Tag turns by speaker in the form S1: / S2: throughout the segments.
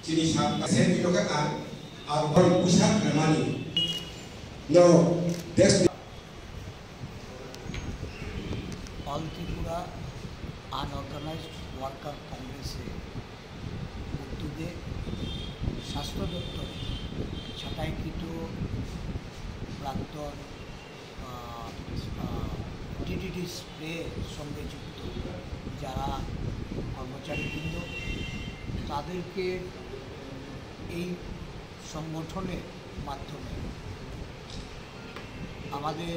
S1: Sini sa sen dito ka ang usap naman. No, that's
S2: all Tripura unorganised worker কংগ্রেসে উদ্যোগে স্বাস্থ্য দপ্তরে ছাঁটাইকৃত প্রাক্তন ডিডিটি স্প্রের সঙ্গে যুক্ত যারা কর্মচারীবৃন্দ তাদেরকে এই সংগঠনের মাধ্যমে আমাদের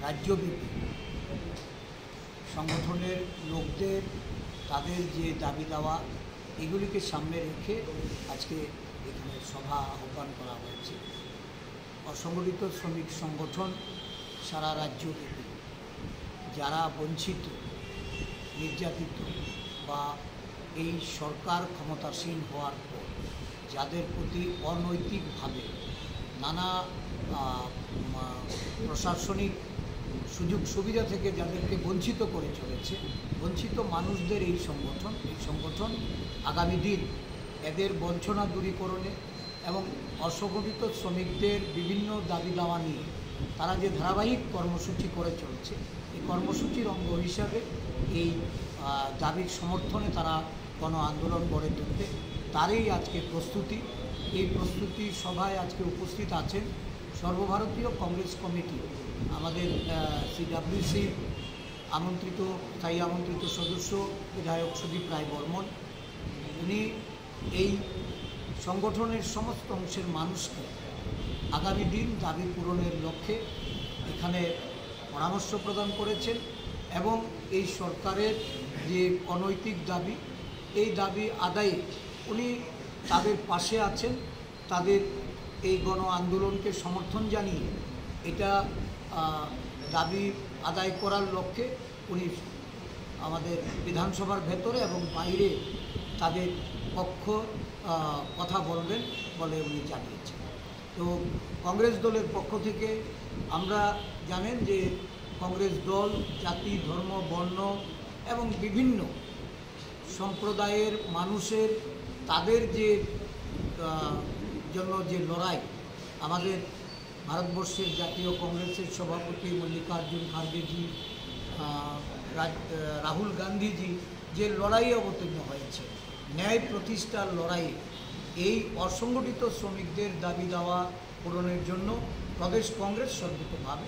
S2: রাজ্যব্যাপী সংগঠনের লোকদের তাদের যে দাবি দাওয়া এগুলিকে সামনে রেখে আজকে এখানে সভা আহ্বান করা হয়েছে। অসংগঠিত শ্রমিক সংগঠন সারা রাজ্যব্যাপী যারা বঞ্চিত, নির্যাতিত বা এই সরকার ক্ষমতাসীন হওয়ার পর যাদের প্রতি অনৈতিকভাবে নানা প্রশাসনিক সুযোগ সুবিধা থেকে যাদেরকে বঞ্চিত করে চলেছে, বঞ্চিত মানুষদের এই সংগঠন আগামী দিন এদের বঞ্চনা দূরীকরণে এবং অসংগঠিত শ্রমিকদের বিভিন্ন দাবি দাওয়া নিয়ে তারা যে ধারাবাহিক কর্মসূচি করে চলছে, এই কর্মসূচির অঙ্গ হিসাবে এই দাবির সমর্থনে তারা গণ আন্দোলন গড়ে তুলবে, তারই আজকে প্রস্তুতি। এই প্রস্তুতি সভায় আজকে উপস্থিত আছেন সর্বভারতীয় কংগ্রেস কমিটি, আমাদের সিডাব্লিউসি স্থায়ী আমন্ত্রিত সদস্য বিধায়ক সুদীপ রায় বর্মন। উনি এই সংগঠনের সমস্ত অংশের মানুষকে আগামী দিন দাবি পূরণের লক্ষ্যে এখানে পরামর্শ প্রদান করেছেন এবং এই সরকারের যে অনৈতিক দাবি, এই দাবি আদায়ে উনি তাদের পাশে আছেন। তাদের এই গণ আন্দোলনকে সমর্থন জানিয়ে এটা দাবি আদায় করার লক্ষ্যে উনি আমাদের বিধানসভার ভেতরে এবং বাইরে তাদের পক্ষ কথা বলবেন বলে উনি জানিয়েছেন। তো কংগ্রেস দলের পক্ষ থেকে আমরা জানেন যে কংগ্রেস দল জাতি, ধর্ম, বর্ণ এবং বিভিন্ন সম্প্রদায়ের মানুষের তাদের যে জন্য যে লড়াই, আমাদের ভারতবর্ষের জাতীয় কংগ্রেসের সভাপতি মল্লিকার্জুন খার্গেজি, রাহুল গান্ধীজি যে লড়াইয়ে অবতীর্ণ হয়েছে, ন্যায় প্রতিষ্ঠার লড়াইয়ে এই অসংগঠিত শ্রমিকদের দাবি দাওয়া পূরণের জন্য প্রদেশ কংগ্রেস সর্বতভাবে